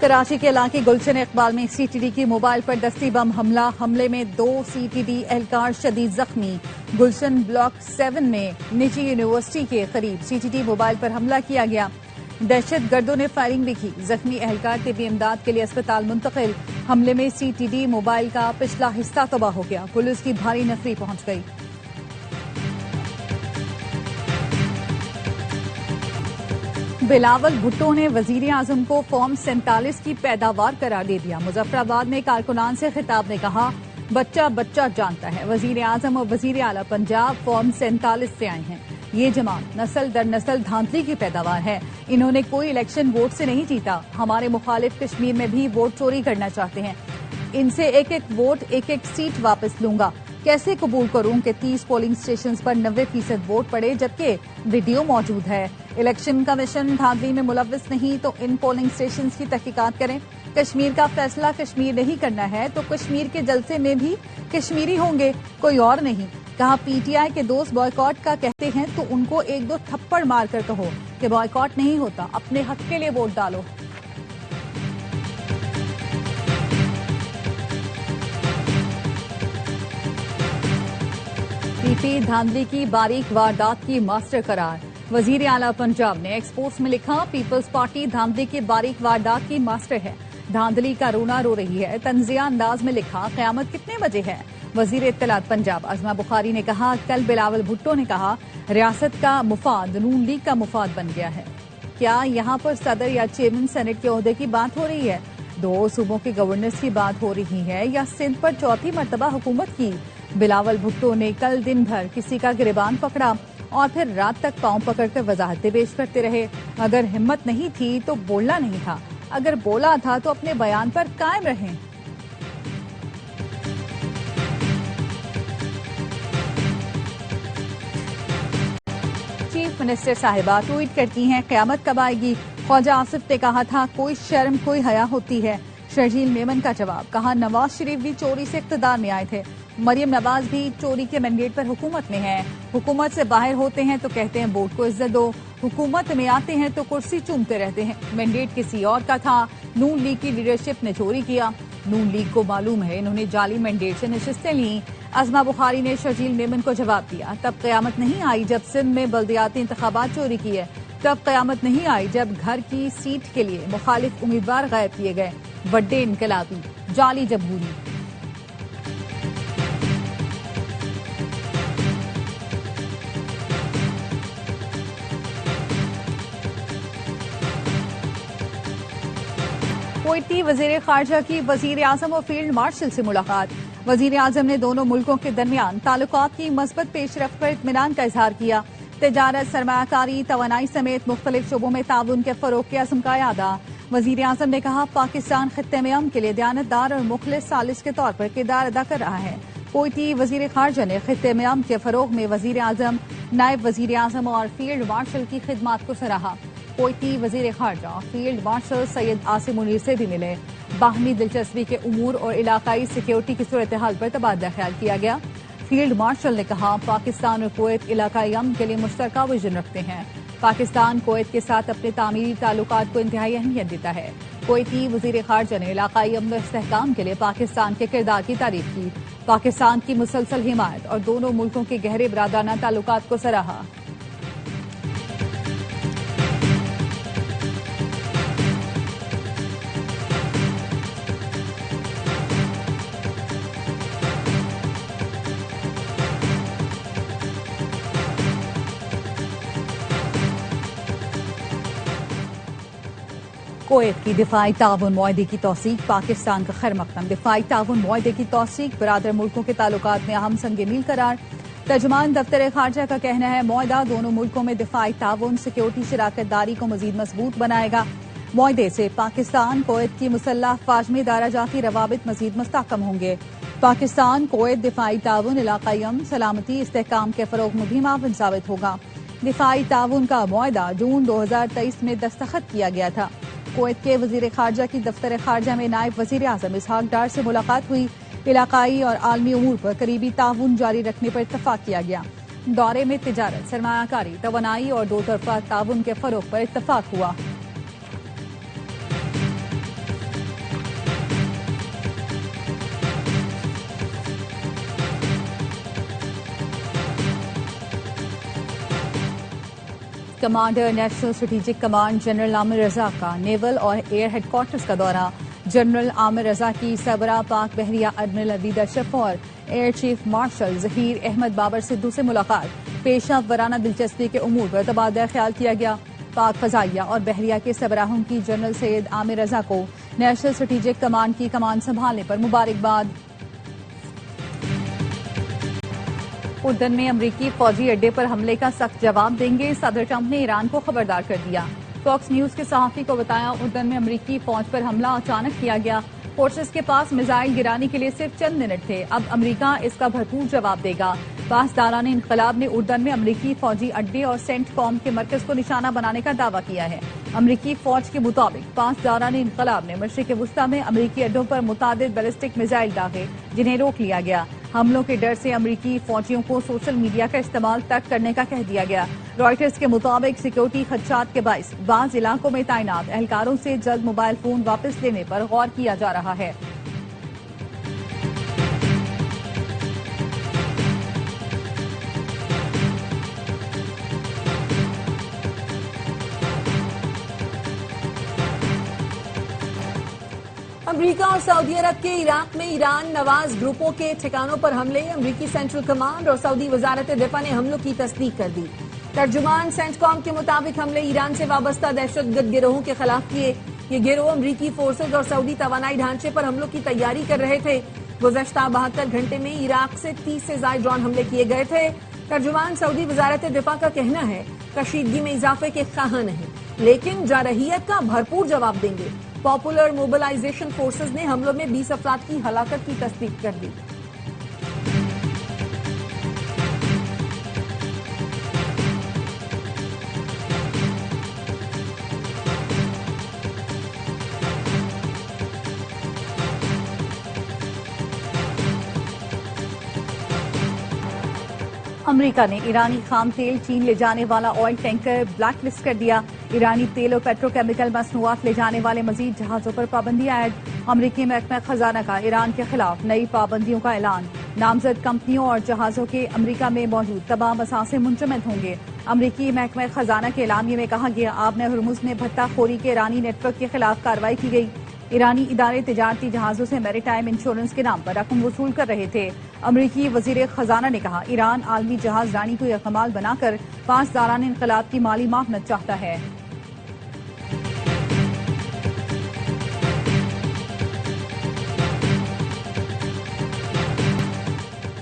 कराची के इलाके गुलशन इकबाल में सीटीडी की मोबाइल पर दस्ती बम हमले में 2 सीटीडी एहलकार शदीद जख्मी। गुलशन ब्लॉक 7 में निजी यूनिवर्सिटी के करीब सीटीडी मोबाइल पर हमला किया गया। दहशत गर्दों ने फायरिंग भी की। जख्मी एहलकार तिब्बी इमदाद के लिए अस्पताल मुंतकिल। हमले में सीटीडी मोबाइल का पिछला हिस्सा तबाह हो गया। पुलिस की भारी नफरी पहुंच गई। बिलावल भुट्टो ने वजीर आजम को फॉर्म 47 की पैदावार करार दे दिया। मुजफ्फराबाद में कारकुनान से खिताब ने कहा, बच्चा बच्चा जानता है, वजीर आजम और वजीर आला पंजाब फॉर्म 47 से आए हैं। ये जमात नस्ल दर नस्ल धांधली की पैदावार है। इन्होंने कोई इलेक्शन वोट से नहीं जीता। हमारे मुखालिफ कश्मीर में भी वोट चोरी करना चाहते हैं। इनसे एक एक वोट, एक एक सीट वापस लूंगा। कैसे कबूल करूं कि 30 पोलिंग स्टेशन पर 90% वोट पड़े, जबकि वीडियो मौजूद है। इलेक्शन कमीशन धांधली में मुलव्विस नहीं तो इन पोलिंग स्टेशन की तहकीकात करें। कश्मीर का फैसला कश्मीर नहीं करना है तो कश्मीर के जलसे में भी कश्मीरी होंगे, कोई और नहीं। कहा, पीटीआई के दोस्त बॉयकॉट का कहते हैं तो उनको एक दो थप्पड़ मारकर कहो कि बॉयकॉट नहीं होता, अपने हक के लिए वोट डालो। पीपी धांधली की बारीक वारदात की मास्टर करार। वजीर आला पंजाब ने एक्सपोर्ट्स में लिखा, पीपल्स पार्टी धांधली की बारीक वारदात की मास्टर है। धांधली का रोना रो रही है। तंजिया अंदाज में लिखा, कयामत कितने बजे है। वजीर इत्तलात पंजाब अजमा बुखारी ने कहा, कल बिलावल भुट्टो ने कहा, रियासत का मुफाद नून लीग का मुफाद बन गया है। क्या यहाँ पर सदर या चेयरमैन सेनेट के ओहदे की बात हो रही है, 2 सूबों के गवर्नर्स की बात हो रही है, या सिंध पर चौथी मर्तबा हुकूमत की। बिलावल भुट्टो ने कल दिन भर किसी का गिरबान पकड़ा और फिर रात तक पांव पकड़कर वजाहतें पेश करते रहे। अगर हिम्मत नहीं थी तो बोलना नहीं था, अगर बोला था तो अपने बयान पर कायम रहें। चीफ मिनिस्टर साहिबा ट्वीट करती हैं, कयामत कब आएगी। ख्वाजा आसिफ ने कहा था, कोई शर्म कोई हया होती है। शर्जील मेमन का जवाब, कहा, नवाज शरीफ भी चोरी से इख्तिदार में आए थे। मरियम नवाज भी चोरी के मैंडेट पर हुकूमत में है। हुकूमत से बाहर होते हैं तो कहते हैं वोट को इज्जत दो, हुकूमत में आते हैं तो कुर्सी चूमते रहते हैं। मैंडेट किसी और का था। नून लीग की लीडरशिप ने चोरी किया। नून लीग को मालूम है इन्होंने जाली मैंडेट से नशिस्तें ली। अजमा बुखारी ने शर्जील मेमन को जवाब दिया, तब कयामत नहीं आई जब सिंध में बल्दियाती इंतखाबात चोरी किए। तब कयामत नहीं आई जब घर की सीट के लिए मुखालिफ उम्मीदवार गायब किए गए। बड्डे इनकलाबी, जाली जमहूरी। कुवैती वजीर खारजा की वजीर आजम और फील्ड मार्शल से मुलाकात। वजीर आजम ने दोनों मुल्कों के दरमियान ताल्लुकात की मस्बत पेशरफ्त पर इत्मीनान का इजहार किया। तिजारत, सरमायाकारी, तवानाई समेत मुख्तलिफ शोबों में ताउन के फरोग के अज़्म का यादा। वजीर आजम ने कहा, पाकिस्तान खित्ते में अमन के लिए दयानतदार और मुखलिस सालिस के तौर पर किरदार अदा कर रहा है। कुवैती वजीर खारजा ने खित्ते में अमन के फरोग में वजीर आजम, नायब वजीर आजम और फील्ड मार्शल की खिदमात को सराहा। कुवैती वजीर खारजा फील्ड मार्शल सैयद आसिम मुनीर से भी मिले। बाहमी दिलचस्पी के उमूर और इलाकाई सिक्योरिटी की सूरत हाल पर तबादला ख्याल किया गया। फील्ड मार्शल ने कहा, पाकिस्तान और कुवैत इलाकाई अमन के लिए मुश्तरका विजन रखते हैं। पाकिस्तान कुवैत के साथ अपने तामीरी ताल्लुकात को इंतहाई अहमियत देता है। कुवैती वजीर खारजा ने इलाकाई अमन और इस्तेहकाम के लिए पाकिस्तान के किरदार की तारीफ की। पाकिस्तान की मुसलसल हिमायत और दोनों मुल्कों के गहरे बरादराना ताल्लुकात को सराहा। कुवैत की दिफाई ताउन मुआहदे की तौसीक, पाकिस्तान का खैर मकदम। दिफाई ताउन मुआहदे की तौसीक, बरादर मुल्कों के ताल्लुकात में अहम संग मील करार। तर्जुमान दफ्तर खारजा का कहना है, मुआहदा दोनों मुल्कों में दिफाई ताउन, सिक्योरिटी शराकत दारी को मजीद मजबूत बनाएगा। मुआहदे से पाकिस्तान कुवैत की मुसल्लह अफवाज में दायरा जाती रवाबित मजीद मुस्तहकम होंगे। पाकिस्तान कुवैत दिफाई ताउन, इलाकाई अमन, सलामती, इस्तेहकाम के फरोग में भी मावन साबित होगा। दिफाई ताउन का मुआहदा जून 2023 में दस्तखत किया गया था। कुवैत के वजीर खारजा की दफ्तर खारजा में नायब वजीर आजम इसहाक डार से मुलाकात हुई। इलाकाई और आलमी उमूर पर करीबी ताउन जारी रखने पर इत्तफाक किया गया। दौरे में तिजारत, सरमायाकारी, तवानाई और दो तरफा ताउन के फरोग पर इत्तफाक हुआ। Commander national strategic command general Amir Raza का नेवल और एयर हेडक्वार्टर्स का दौरा। जनरल आमिर रजा की सरबराह पाक बहरिया एडमिरल अवीद अशरफ और air chief marshal Zaheer Ahmed Babar Sidhu से मुलाकात। पेशा वराना दिलचस्पी के उमूर पर तबादला ख्याल किया गया। पाक फजाइया और बहरिया के सरबराहों की जनरल सैयद आमिर रजा को नेशनल स्ट्रेटेजिक कमांड की कमान संभालने पर मुबारकबाद। उर्दन में अमरीकी फौजी अड्डे पर हमले का सख्त जवाब देंगे, सदर ट्रंप ने ईरान को खबरदार कर दिया। फॉक्स न्यूज के सहाफी को बताया, उर्दन में अमरीकी फौज पर हमला अचानक किया गया। फोर्सेस के पास मिसाइल गिराने के लिए सिर्फ चंद मिनट थे। अब अमरीका इसका भरपूर जवाब देगा। पासदारान इनकलाब ने उर्दन में अमरीकी फौजी अड्डे और सेंटकॉम के मरकज को निशाना बनाने का दावा किया है। अमरीकी फौज के मुताबिक पासदारान इनकलाब ने मशरिक वुस्ता में अमरीकी अड्डों पर मुतादिद बैलिस्टिक मिसाइल दागे, जिन्हें रोक लिया गया। हमलों के डर से अमरीकी फौजियों को सोशल मीडिया का इस्तेमाल तक करने का कह दिया गया। रॉयटर्स के मुताबिक सिक्योरिटी खदशात के बाइस बाज इलाकों में तैनात एहलकारों से जल्द मोबाइल फोन वापस लेने पर गौर किया जा रहा है। अमेरिका और सऊदी अरब के इराक में ईरान नवाज ग्रुपों के ठिकानों पर हमले। अमेरिकी सेंट्रल कमांड और सऊदी वजारत दिफा ने हमलों की तस्दीक कर दी। तर्जुमान सेंटकॉम के मुताबिक हमले ईरान से वाबस्ता दहशतगर्द गिरोहों के खिलाफ किए। ये गिरोह अमरीकी फोर्सेज और सऊदी तवानाई ढांचे पर हमलों की तैयारी कर रहे थे। गुज़श्ता 72 घंटे में इराक से 30 से ज्यादा ड्रोन हमले किए गए थे। तर्जुमान सऊदी वजारत दिफा का कहना है, कशीदगी में इजाफे के ख्वाह नहीं, लेकिन जारहियत का भरपूर जवाब देंगे। पॉपुलर मोबिलाइजेशन फोर्सेज ने हमलों में 20 अफराद की हलाकत की तस्दीक कर दी। अमेरिका ने ईरानी खाम तेल चीन ले जाने वाला ऑयल टैंकर ब्लैक लिस्ट कर दिया। ईरानी तेल और पेट्रोकेमिकल मसनूआत ले जाने वाले मजीद जहाजों पर पाबंदियां ऐड। अमरीकी महकमा खजाना का ईरान के खिलाफ नई पाबंदियों का ऐलान। नामजद कंपनियों और जहाजों के अमरीका में मौजूद तमाम असासे मुंजमद होंगे। अमरीकी महकमा खजाना के एलामिये में कहा गया, आबने हुर्मुज में भत्ताखोरी के ईरानी नेटवर्क के खिलाफ कार्रवाई की गई। ईरानी इदारे तिजारती जहाजों से मैरीटाइम इंश्योरेंस के नाम पर रकम वसूल कर रहे थे। अमरीकी वजीर खजाना ने कहा, ईरान आलमी जहाज रानी को यकमाल बनाकर पासदारान इनकलाब की माली मामनत चाहता है।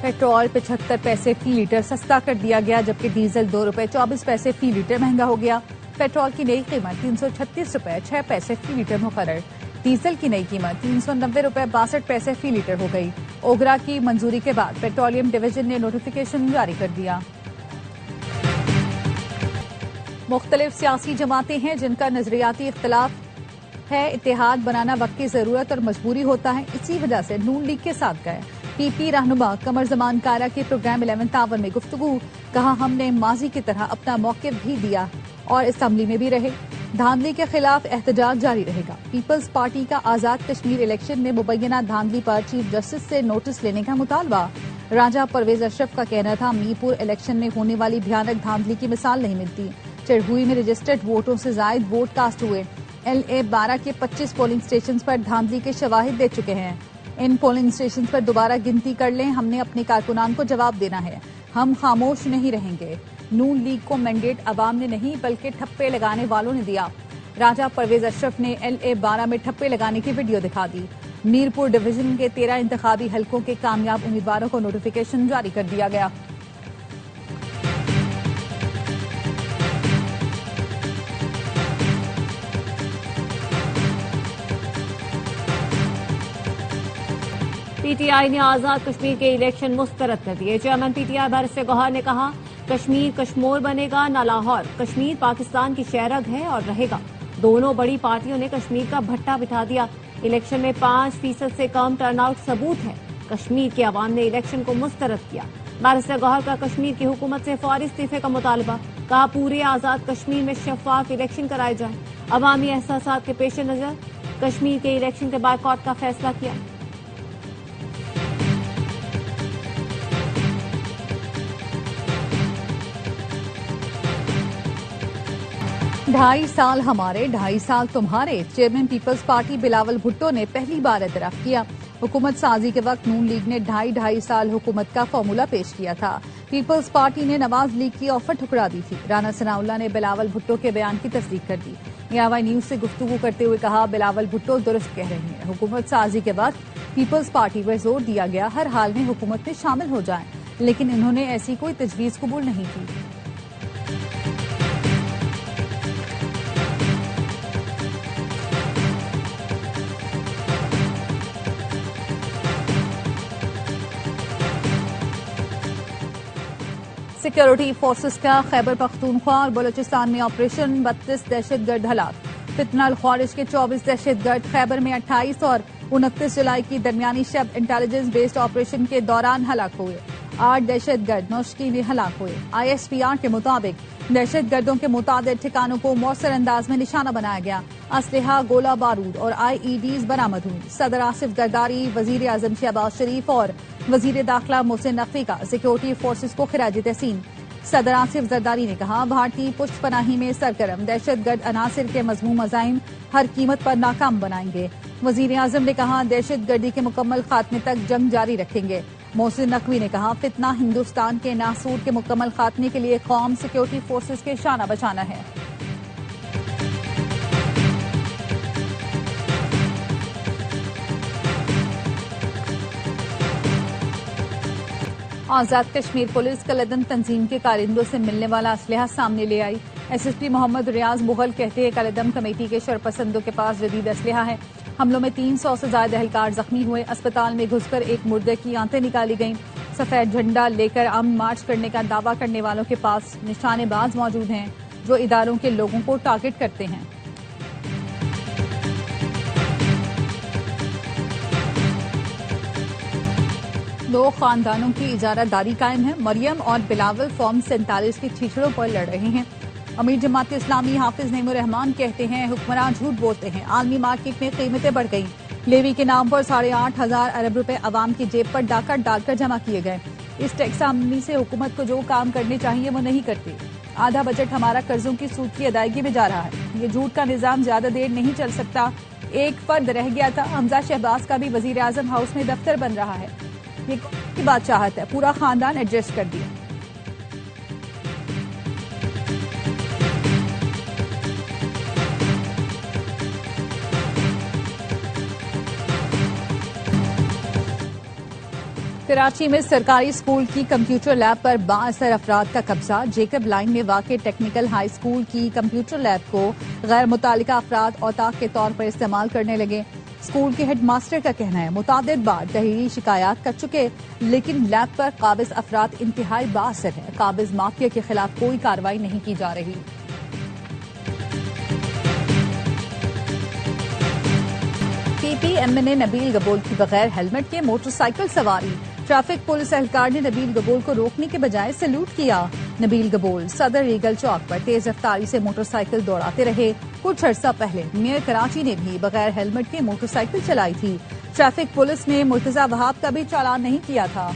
पेट्रोल 75 पैसे फी लीटर सस्ता कर दिया गया, जबकि डीजल 2 रुपए 24 पैसे फी लीटर महंगा हो गया। पेट्रोल की नई कीमत 336 रुपए 6 पैसे फी लीटर मुकर्रर। डीजल की नई कीमत 390 रुपए 62 पैसे फी लीटर हो गई। ओगरा की मंजूरी के बाद पेट्रोलियम डिवीजन ने नोटिफिकेशन जारी कर दिया। मुख्तलिफ सियासी जमातें हैं जिनका नजरियाती इख्तलाफ है। इत्तेहाद बनाना वक्त की जरूरत और मजबूरी होता है, इसी वजह से नून लीग के साथ गए। पीपी रहनुमा कमर जमान कारा के प्रोग्राम 11 आवर में गुफ्तगू, कहा हमने माजी की तरह अपना मौक़िफ़ भी दिया और असम्बली में भी रहे। धांधली के खिलाफ एहतजाज जारी रहेगा। पीपल्स पार्टी का आजाद कश्मीर इलेक्शन में मुबैना धांधली पर चीफ जस्टिस से नोटिस लेने का मुतालबा। राजा परवेज अशरफ का कहना था, मीरपुर इलेक्शन में होने वाली भयानक धांधली की मिसाल नहीं मिलती। चिड़हुई में रजिस्टर्ड वोटों से जायद वोट कास्ट हुए। LA 12 के 25 पोलिंग स्टेशन पर धांधली के शवाहिद दे चुके हैं। इन पोलिंग स्टेशन पर दोबारा गिनती कर लें, हमने अपने कारकुनान को जवाब देना है, हम खामोश नहीं रहेंगे। नून लीग को मैंडेट अवाम ने नहीं बल्कि ठप्पे लगाने वालों ने दिया। राजा परवेज अशरफ ने LA 12 में ठप्पे लगाने की वीडियो दिखा दी। मीरपुर डिवीजन के 13 इंतखाबी हलकों के कामयाब उम्मीदवारों को नोटिफिकेशन जारी कर दिया गया। PTI ने आजाद कश्मीर के इलेक्शन मुस्तरद कर दिए। चेयरमैन PTI बैरिस्टर गौहर ने कहा, कश्मीर कश्मोर बनेगा न लाहौर। कश्मीर पाकिस्तान की शहरग है और रहेगा। दोनों बड़ी पार्टियों ने कश्मीर का भट्टा बिठा दिया। इलेक्शन में 5% से कम टर्नआउट सबूत है। कश्मीर के अवाम ने इलेक्शन को मुस्तरद किया। बैरिस्टर गौहर का कश्मीर की हुकूमत से फौरी इस्तीफे का मुतालबा। कहा, पूरे आजाद कश्मीर में शफाफ इलेक्शन कराए जाए। अवामी एहसासात के पेश नजर कश्मीर के इलेक्शन के बायकॉट का फैसला किया। ढाई साल हमारे 2.5 साल तुम्हारे। Chairman People's Party Bilawal Bhutto ने पहली बार एतराफ किया। हुकूमत साजी के वक्त नून लीग ने 2.5 साल हुकूमत का फॉर्मूला पेश किया था। पीपल्स पार्टी ने नवाज लीग की ऑफर ठुकरा दी थी। राना सनाउल्ला ने बिलावल भुट्टो के बयान की तस्दीक कर दी। AIY न्यूज से गुफ्तगू करते हुए कहा, बिलावल भुट्टो दुरुस्त कह रहे हैं। हुकूमत साजी के वक्त पीपल्स पार्टी पर जोर दिया गया हर हाल में हुकूमत में शामिल हो जाए, लेकिन इन्होंने ऐसी कोई तजवीज कबूल नहीं की। सिक्योरिटी फोर्सेस का खैबर पख्तूनख्वा और बलूचिस्तान में ऑपरेशन। 32 दहशतगर्द हलाक। फितनल ख्वारिश के 24 दहशतगर्द। खैबर में 28 और 29 जुलाई की दरमियानी शब इंटेलिजेंस बेस्ड ऑपरेशन के दौरान हलाक हुए। 8 दहशतगर्द नौशकी में हलाक हुए। ISPR के मुताबिक दहशतगर्दों के मुताबिक ठिकानों को मौसर अंदाज में निशाना बनाया गया। असलहा, गोला बारूद और IEDs बरामद हुई। सदर आसिफ जरदारी, वजीर आजम शहबाज शरीफ और वजीर दाखिला मोहसिन नकवी का सिक्योरिटी फोर्सेस को खिराज तहसीन। सदर आसिफ जरदारी ने कहा, भारतीय पुष्ट पनाही में सरगर्म दहशतगर्द अनासिर के मजमूम अजाइम हर कीमत पर नाकाम बनाएंगे। वजीर आजम ने कहा, दहशतगर्दी के मुकम्मल खात्मे तक जंग जारी रखेंगे। मोहसिन नकवी ने कहा, फितना हिंदुस्तान के नासूर के मुकम्मल खात्मे के लिए कौम सिक्योरिटी फोर्सेस के शाना बचाना है। आजाद कश्मीर पुलिस कलदम तंजीम के कारिंदों से मिलने वाला असलहा सामने ले आई। SSP मोहम्मद रियाज मुगल कहते हैं, कलदम कमेटी के शरपसंदों के पास जदीद असलहा है। हमलों में 300 से ज्यादा एहलकार जख्मी हुए। अस्पताल में घुसकर एक मुर्दे की आंतें निकाली गईं। सफेद झंडा लेकर अमन मार्च करने का दावा करने वालों के पास निशानेबाज मौजूद हैं जो इदारों के लोगों को टारगेट करते हैं। दो खानदानों की इजारादारी कायम है। मरियम और बिलावल फॉर्म 47 की छीछड़ों पर लड़ रहे हैं। अमीर जमात इस्लामी हाफिज नईमुर रहमान कहते हैं, हुक्मरान झूठ बोलते हैं। आलमी मार्केट में कीमतें बढ़ गईं। लेवी के नाम पर 8,500 अरब रुपए अवाम की जेब पर डाका डालकर जमा किए गए। इस टैक्स आमदनी से हुकूमत को जो काम करने चाहिए वो नहीं करती। आधा बजट हमारा कर्जों की सूद की अदायगी में जा रहा है। ये झूठ का निजाम ज्यादा देर नहीं चल सकता। एक फर्द रह गया था। हमजा शहबाज का भी वजीर आजम हाउस में दफ्तर बन रहा है। ये की बात चाहत है, पूरा खानदान एडजस्ट कर दिया। कराची में सरकारी स्कूल की कंप्यूटर लैब पर बाअसर अफराद का कब्जा। जेकब लाइन में वाक़ टेक्निकल हाई स्कूल की कंप्यूटर लैब को गैर मुतालिका अफराद औताक के तौर पर इस्तेमाल करने लगे। स्कूल के हेडमास्टर का कहना है, मुतादिद बार तहरीरी शिकायत कर चुके, लेकिन लैब पर काबिज अफराद इंतहाई बाअसर है। काबिज माफिया के खिलाफ कोई कार्रवाई नहीं की जा रही। PPM ने नबील गबोल की बगैर हेलमेट के मोटरसाइकिल सवारी। ट्रैफिक पुलिस एहलकार ने नबील गबोल को रोकने के बजाय सैल्यूट किया। नबील गबोल सदर रीगल चौक पर तेज रफ्तारी से मोटरसाइकिल दौड़ाते रहे। कुछ अर्सा पहले मेयर कराची ने भी बगैर हेलमेट के मोटरसाइकिल चलाई थी। ट्रैफिक पुलिस ने मुर्तजा वहाब का भी चालान नहीं किया था।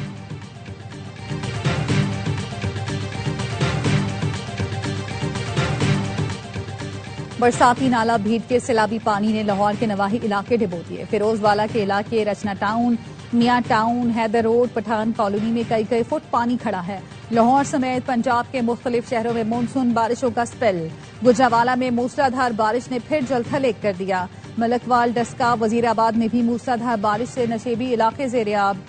बरसाती नाला भीड़ के सैलाबी पानी ने लाहौर के नवाही इलाके डुबो दिए। फिरोजवाला के इलाके Rachna town, Mian town, Haider road, Pathan colony में कई फुट पानी खड़ा है। लाहौर समेत पंजाब के मुख्तलिफ शहरों में मानसून बारिशों का स्पेल। गुजरावाला में मूसलाधार बारिश ने फिर जलथल एक कर दिया। मलकवाल, डस्का, वजीराबाद में भी मूसलाधार बारिश से नशेबी इलाके ज़ेर-ए-आब।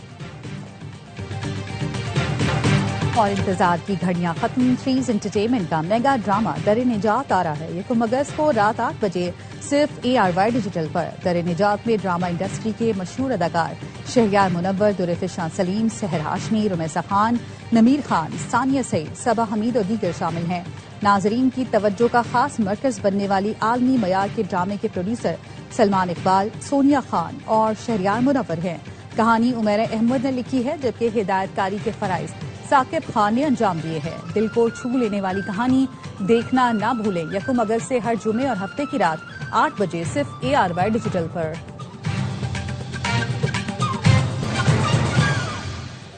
और इंतजार की घड़ियां खत्म। 3 एंटरटेनमेंट का मेगा ड्रामा दर निजात आ रहा है। 1 अगस्त को रात 8 बजे सिर्फ ARY डिजिटल पर। दर निजात में ड्रामा इंडस्ट्री के मशहूर अदाकार शहरयार मुनव्वर, दुरफिशान सलीम, सहर हाशमी, रुमैसा खान, नमीर खान, सानिया सईद, सबा हमीद और दीगर शामिल हैं। नाजरीन की तवज्जो का खास मरकज बनने वाली आलमी मयार के ड्रामे के प्रोड्यूसर सलमान इकबाल, सोनिया खान और शहरयार मुनव्वर हैं। कहानी उमैर अहमद ने लिखी है, जबकि हिदायतकारी के फराइज साकिब खान ने अंजाम दिए हैं। दिल को छू लेने वाली कहानी देखना ना भूलें। 1 अगस्त से हर जुमे और हफ्ते की रात 8 बजे सिर्फ ARY डिजिटल पर।